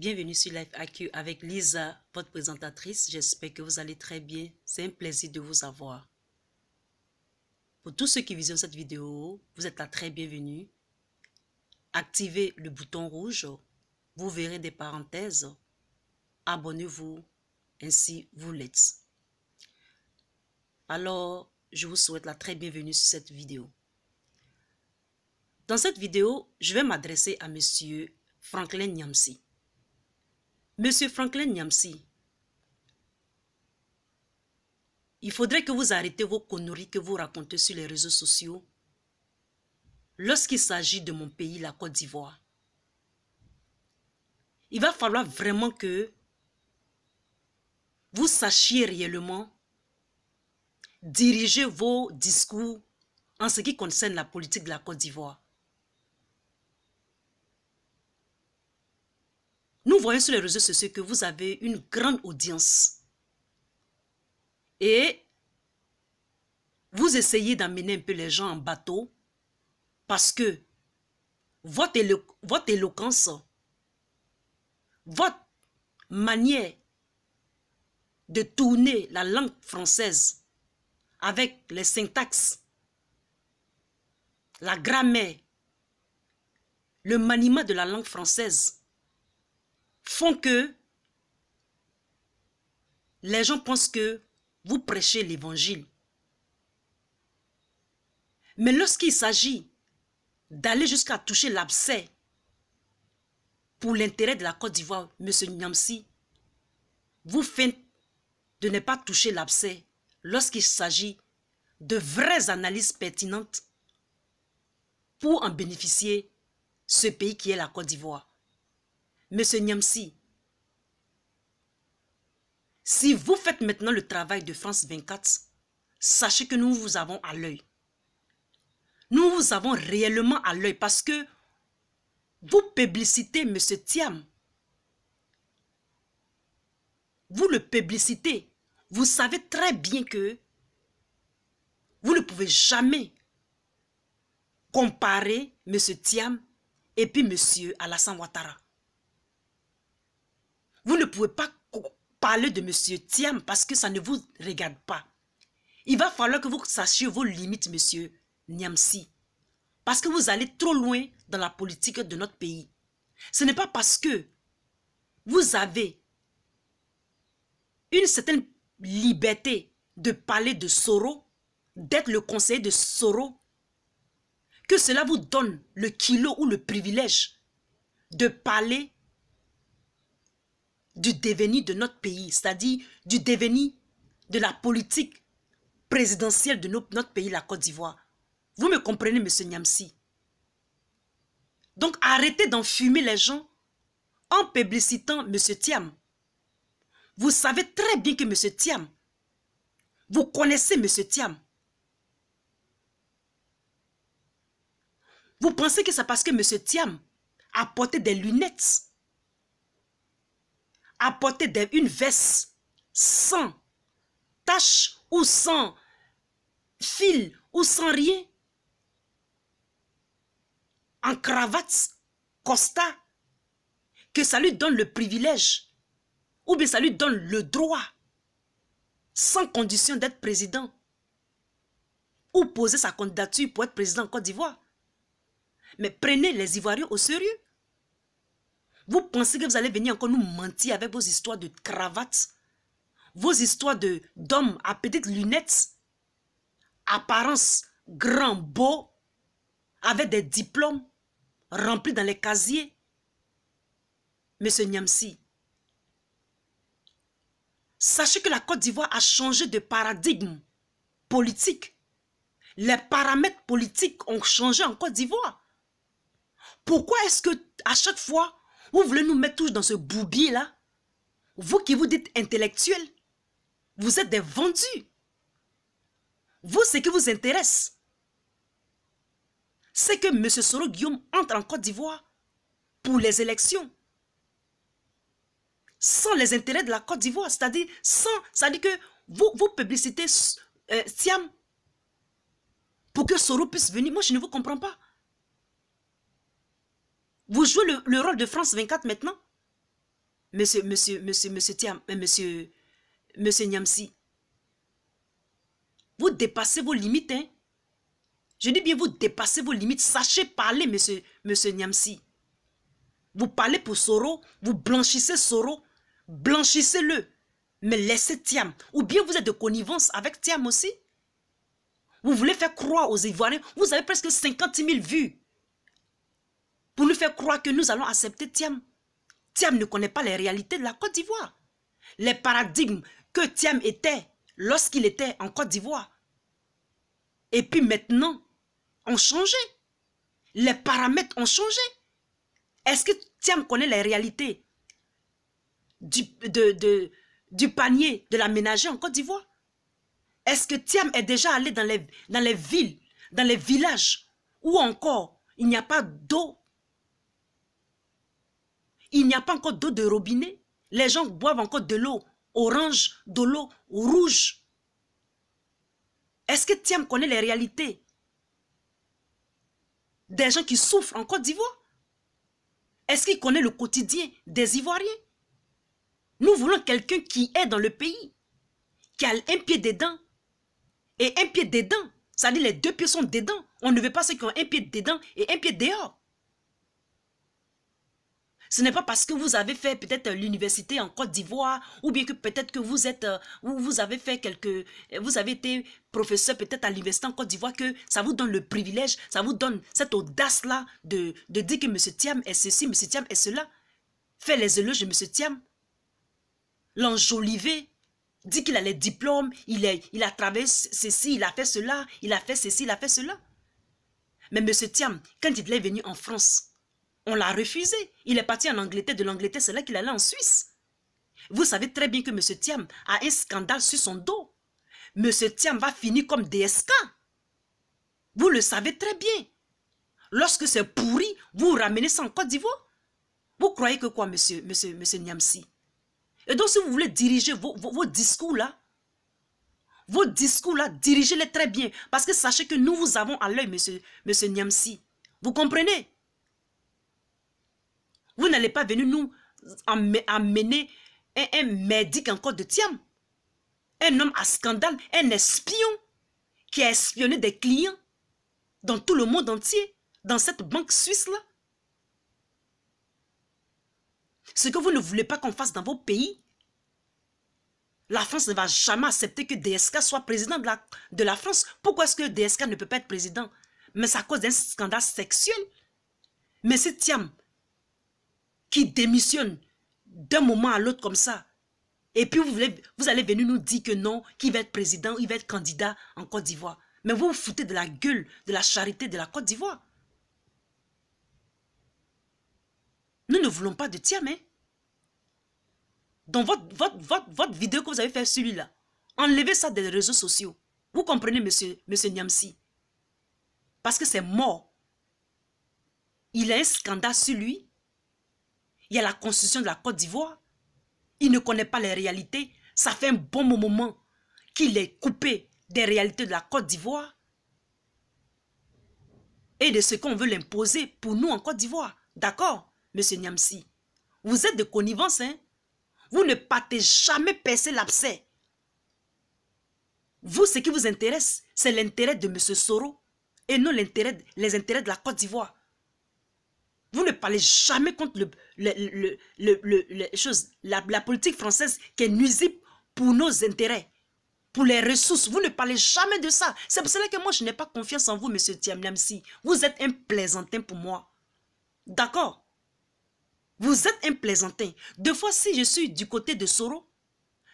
Bienvenue sur Life AQ avec Lisa, votre présentatrice. J'espère que vous allez très bien. C'est un plaisir de vous avoir. Pour tous ceux qui visionnent cette vidéo, vous êtes la très bienvenue. Activez le bouton rouge. Vous verrez des parenthèses. Abonnez-vous, ainsi vous l'êtes. Alors, je vous souhaite la très bienvenue sur cette vidéo. Dans cette vidéo, je vais m'adresser à Monsieur Franklin Nyamsi. Monsieur Franklin Nyamsi, il faudrait que vous arrêtez vos conneries que vous racontez sur les réseaux sociaux lorsqu'il s'agit de mon pays, la Côte d'Ivoire. Il va falloir vraiment que vous sachiez réellement diriger vos discours en ce qui concerne la politique de la Côte d'Ivoire. Nous voyons sur les réseaux sociaux que vous avez une grande audience et vous essayez d'amener un peu les gens en bateau parce que votre éloquence, votre manière de tourner la langue française avec les syntaxes, la grammaire, le maniement de la langue française font que les gens pensent que vous prêchez l'évangile. Mais lorsqu'il s'agit d'aller jusqu'à toucher l'abcès pour l'intérêt de la Côte d'Ivoire, M. Nyamsi, vous faites de ne pas toucher l'abcès lorsqu'il s'agit de vraies analyses pertinentes pour en bénéficier ce pays qui est la Côte d'Ivoire. Monsieur Nyamsi, si vous faites maintenant le travail de France 24, sachez que nous vous avons à l'œil. Nous vous avons réellement à l'œil parce que vous publicitez M. Thiam. Vous le publicitez. Vous savez très bien que vous ne pouvez jamais comparer M. Thiam et puis M. Alassane Ouattara. Vous ne pouvez pas parler de M. Thiam parce que ça ne vous regarde pas. Il va falloir que vous sachiez vos limites, M. Nyamsi. Parce que vous allez trop loin dans la politique de notre pays. Ce n'est pas parce que vous avez une certaine liberté de parler de Soro, d'être le conseiller de Soro, que cela vous donne le kilo ou le privilège de parler du devenir de notre pays, c'est-à-dire du devenir de la politique présidentielle de notre pays, la Côte d'Ivoire. Vous me comprenez, M. Nyamsi? Donc, arrêtez d'enfumer les gens en publicitant M. Thiam. Vous savez très bien que M. Thiam, vous connaissez M. Thiam. Vous pensez que c'est parce que M. Thiam a porté des lunettes, a porté une veste sans tache ou sans fil ou sans rien, en cravate, costard, que ça lui donne le privilège ou bien ça lui donne le droit sans condition d'être président ou poser sa candidature pour être président en Côte d'Ivoire. Mais prenez les Ivoiriens au sérieux. Vous pensez que vous allez venir encore nous mentir avec vos histoires de cravates, vos histoires d'hommes à petites lunettes, apparence grand, beau, avec des diplômes remplis dans les casiers. Monsieur Nyamsi, sachez que la Côte d'Ivoire a changé de paradigme politique. Les paramètres politiques ont changé en Côte d'Ivoire. Pourquoi est-ce que à chaque fois, vous voulez nous mettre tous dans ce bourbier-là? Vous qui vous dites intellectuels, vous êtes des vendus. Vous, ce qui vous intéresse, c'est que M. Soro Guillaume entre en Côte d'Ivoire pour les élections. Sans les intérêts de la Côte d'Ivoire, c'est-à-dire que vous publicitez Thiam pour que Soro puisse venir. Moi, je ne vous comprends pas. Vous jouez le rôle de France 24 maintenant. monsieur Niamsi. Vous dépassez vos limites, hein. Je dis bien, vous dépassez vos limites. Sachez parler, monsieur Niamsi. Vous parlez pour Soro, vous blanchissez Soro, blanchissez-le. Mais laissez Thiam. Ou bien vous êtes de connivence avec Thiam aussi. Vous voulez faire croire aux Ivoiriens, vous avez presque 50 000 vues. Pour nous faire croire que nous allons accepter Thiam. Thiam ne connaît pas les réalités de la Côte d'Ivoire. Les paradigmes que Thiam était lorsqu'il était en Côte d'Ivoire. Et puis maintenant, ont changé. Les paramètres ont changé. Est-ce que Thiam connaît les réalités du panier de la ménagère en Côte d'Ivoire? Est-ce que Thiam est déjà allé dans les villes, dans les villages où encore il n'y a pas d'eau? Il n'y a pas encore d'eau de robinet. Les gens boivent encore de l'eau orange, de l'eau rouge. Est-ce que Thiam connaît les réalités des gens qui souffrent en Côte d'Ivoire? Est-ce qu'il connaît le quotidien des Ivoiriens? Nous voulons quelqu'un qui est dans le pays, qui a un pied dedans et un pied dedans. C'est-à-dire les deux pieds sont dedans. On ne veut pas ceux qui ont un pied dedans et un pied dehors. Ce n'est pas parce que vous avez fait peut-être l'université en Côte d'Ivoire ou bien que peut-être que vous êtes, vous avez fait vous avez été professeur peut-être à l'université en Côte d'Ivoire que ça vous donne le privilège, ça vous donne cette audace-là de dire que M. Thiam est ceci, M. Thiam est cela. Fait les éloges de M. Thiam. L'enjoliver, dit qu'il a les diplômes, il a travaillé ceci, il a fait cela, il a fait ceci, il a fait cela. Mais M. Thiam, quand il est venu en France, on l'a refusé. Il est parti en Angleterre. De l'Angleterre, c'est là qu'il allait en Suisse. Vous savez très bien que M. Thiam a un scandale sur son dos. M. Thiam va finir comme DSK. Vous le savez très bien. Lorsque c'est pourri, vous ramenez ça en Côte d'Ivoire. Vous croyez que quoi, monsieur Niamsi? Et donc, si vous voulez diriger vos discours-là, dirigez-les très bien. Parce que sachez que nous vous avons à l'œil, monsieur Niamsi. Vous comprenez? Vous n'allez pas venir nous amener un médic encore de Thiam. Un homme à scandale, un espion qui a espionné des clients dans tout le monde entier, dans cette banque suisse-là. Ce que vous ne voulez pas qu'on fasse dans vos pays, la France ne va jamais accepter que DSK soit président de la France. Pourquoi est-ce que DSK ne peut pas être président? Mais c'est à cause d'un scandale sexuel. Mais c'est Thiam qui démissionne d'un moment à l'autre comme ça. Et puis vous allez venir nous dire que non, qu'il va être président, il va être candidat en Côte d'Ivoire. Mais vous vous foutez de la gueule, de la charité de la Côte d'Ivoire. Nous ne voulons pas de Thiam, hein. Dans votre vidéo que vous avez fait celui-là, enlevez ça des réseaux sociaux. Vous comprenez, monsieur Niamsi? Parce que c'est mort. Il a un scandale sur lui. Il y a la constitution de la Côte d'Ivoire. Il ne connaît pas les réalités. Ça fait un bon moment qu'il est coupé des réalités de la Côte d'Ivoire et de ce qu'on veut l'imposer pour nous en Côte d'Ivoire. D'accord, monsieur Niamsi? Vous êtes de connivence, hein? Vous ne partez jamais percer l'abcès. Vous, ce qui vous intéresse, c'est l'intérêt de M. Soro et non les intérêts de la Côte d'Ivoire. Vous ne parlez jamais contre la politique française qui est nuisible pour nos intérêts, pour les ressources. Vous ne parlez jamais de ça. C'est pour cela que moi, je n'ai pas confiance en vous, monsieur Thiam Niamsi. Vous êtes un plaisantin pour moi. D'accord? Vous êtes un plaisantin. Deux fois, si je suis du côté de Soro,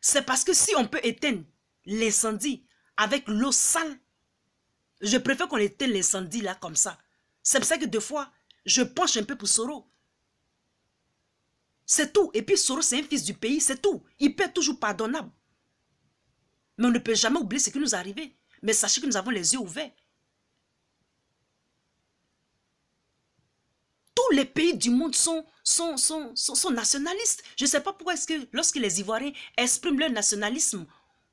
c'est parce que si on peut éteindre l'incendie avec l'eau sale, je préfère qu'on éteigne l'incendie là comme ça. C'est pour ça que deux fois, je penche un peu pour Soro. C'est tout. Et puis Soro, c'est un fils du pays, c'est tout. Il peut être toujours pardonnable. Mais on ne peut jamais oublier ce qui nous est arrivé. Mais sachez que nous avons les yeux ouverts. Tous les pays du monde sont nationalistes. Je ne sais pas pourquoi est-ce que lorsque les Ivoiriens expriment leur nationalisme,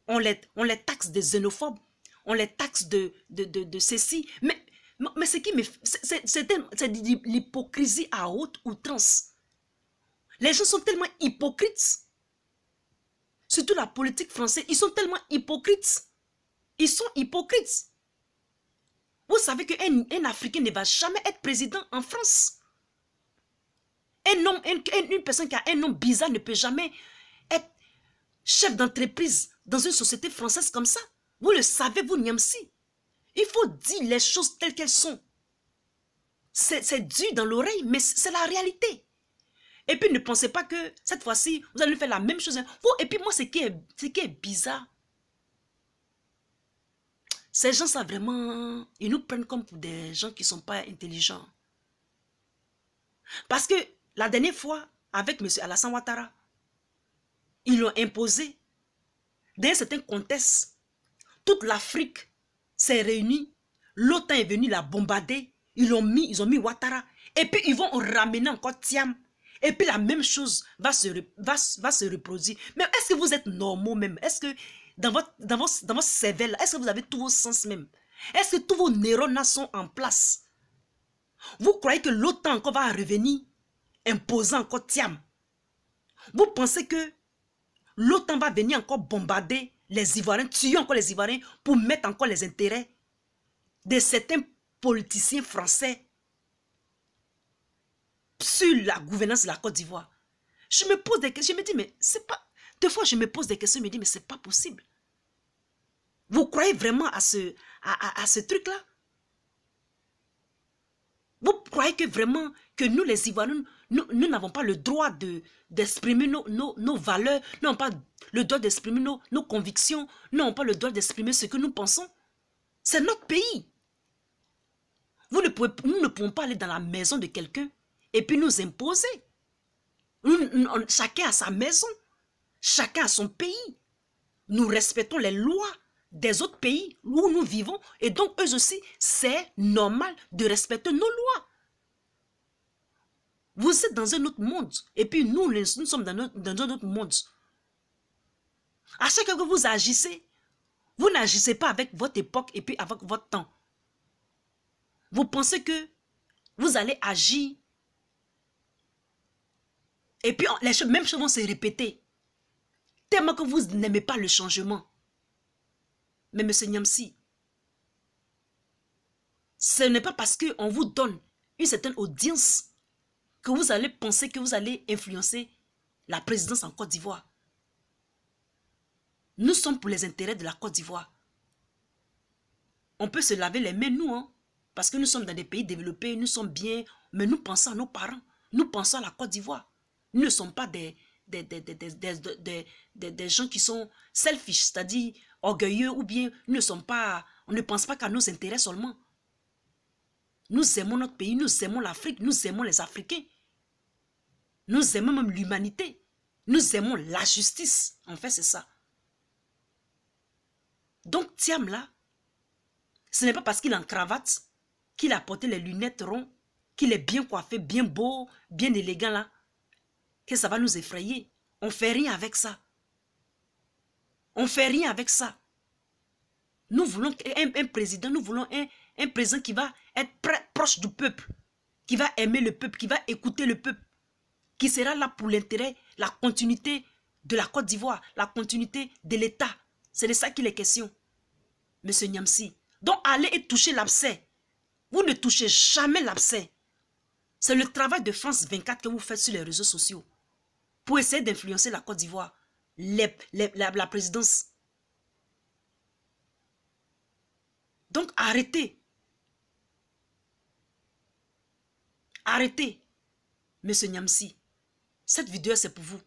on les taxe de xénophobes, on les taxe de ceci. Mais ce qui me... C'est de l'hypocrisie à haute outrance. Les gens sont tellement hypocrites. Surtout la politique française, ils sont tellement hypocrites. Ils sont hypocrites. Vous savez qu'un Africain ne va jamais être président en France. Une personne qui a un nom bizarre ne peut jamais être chef d'entreprise dans une société française comme ça. Vous le savez, vous, Niamsi. Il faut dire les choses telles qu'elles sont. C'est dur dans l'oreille, mais c'est la réalité. Et puis ne pensez pas que cette fois-ci, vous allez faire la même chose. Et puis moi, ce qui est bizarre, ces gens, ça vraiment, ils nous prennent comme pour des gens qui ne sont pas intelligents. Parce que la dernière fois, avec M. Alassane Ouattara, ils l'ont imposé. Dans un certain contexte, toute l'Afrique s'est réunie. L'OTAN est venu la bombarder. Ils ont mis Ouattara. Et puis ils vont ramener encore Thiam. Et puis la même chose va se reproduire. Mais est-ce que vous êtes normaux même? Est-ce que dans votre cervelle, est-ce que vous avez tous vos sens même? Est-ce que tous vos neurones sont en place? Vous croyez que l'OTAN encore va revenir imposant encore Thiam? Vous pensez que l'OTAN va venir encore bombarder les Ivoiriens, tuer encore les Ivoiriens pour mettre encore les intérêts de certains politiciens français sur la gouvernance de la Côte d'Ivoire? Je me pose des questions, je me dis, mais c'est pas... Des fois, je me pose des questions, je me dis, mais c'est pas possible. Vous croyez vraiment à ce truc-là? Vous croyez que vraiment, que nous, les Ivoiriens, nous n'avons pas le droit d'exprimer nos valeurs, nous n'avons pas le droit d'exprimer nos convictions, nous n'avons pas le droit d'exprimer ce que nous pensons? C'est notre pays. Nous ne pouvons pas aller dans la maison de quelqu'un et puis nous imposer. Chacun a sa maison, chacun a son pays. Nous respectons les lois des autres pays où nous vivons et donc eux aussi, c'est normal de respecter nos lois. Vous êtes dans un autre monde et puis nous sommes dans un autre monde. À chaque fois que vous agissez, vous n'agissez pas avec votre époque et puis avec votre temps. Vous pensez que vous allez agir et puis les mêmes choses vont se répéter. Tellement que vous n'aimez pas le changement. Mais M. Niamsi, ce n'est pas parce qu'on vous donne une certaine audience que vous allez penser que vous allez influencer la présidence en Côte d'Ivoire. Nous sommes pour les intérêts de la Côte d'Ivoire. On peut se laver les mains, nous, hein, parce que nous sommes dans des pays développés, nous sommes bien, mais nous pensons à nos parents, nous pensons à la Côte d'Ivoire. Nous ne sommes pas des gens qui sont selfish, c'est-à-dire orgueilleux, ou bien nous ne sommes pas, on ne pense pas qu'à nos intérêts seulement. Nous aimons notre pays, nous aimons l'Afrique, nous aimons les Africains. Nous aimons même l'humanité. Nous aimons la justice. En fait, c'est ça. Donc, Thiam là, ce n'est pas parce qu'il est en cravate, qu'il a porté les lunettes rondes, qu'il est bien coiffé, bien beau, bien élégant là, que ça va nous effrayer. On ne fait rien avec ça. On ne fait rien avec ça. Nous voulons un président, nous voulons un président qui va être proche du peuple, qui va aimer le peuple, qui va écouter le peuple, qui sera là pour l'intérêt, la continuité de la Côte d'Ivoire, la continuité de l'État. C'est de ça qu'il est question, M. Niamsi. Donc allez et touchez l'abcès. Vous ne touchez jamais l'abcès. C'est le travail de France 24 que vous faites sur les réseaux sociaux pour essayer d'influencer la Côte d'Ivoire, la présidence. Donc arrêtez. Arrêtez, M. Niamsi. Cette vidéo, c'est pour vous.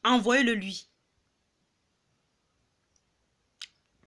Envoyez-le lui.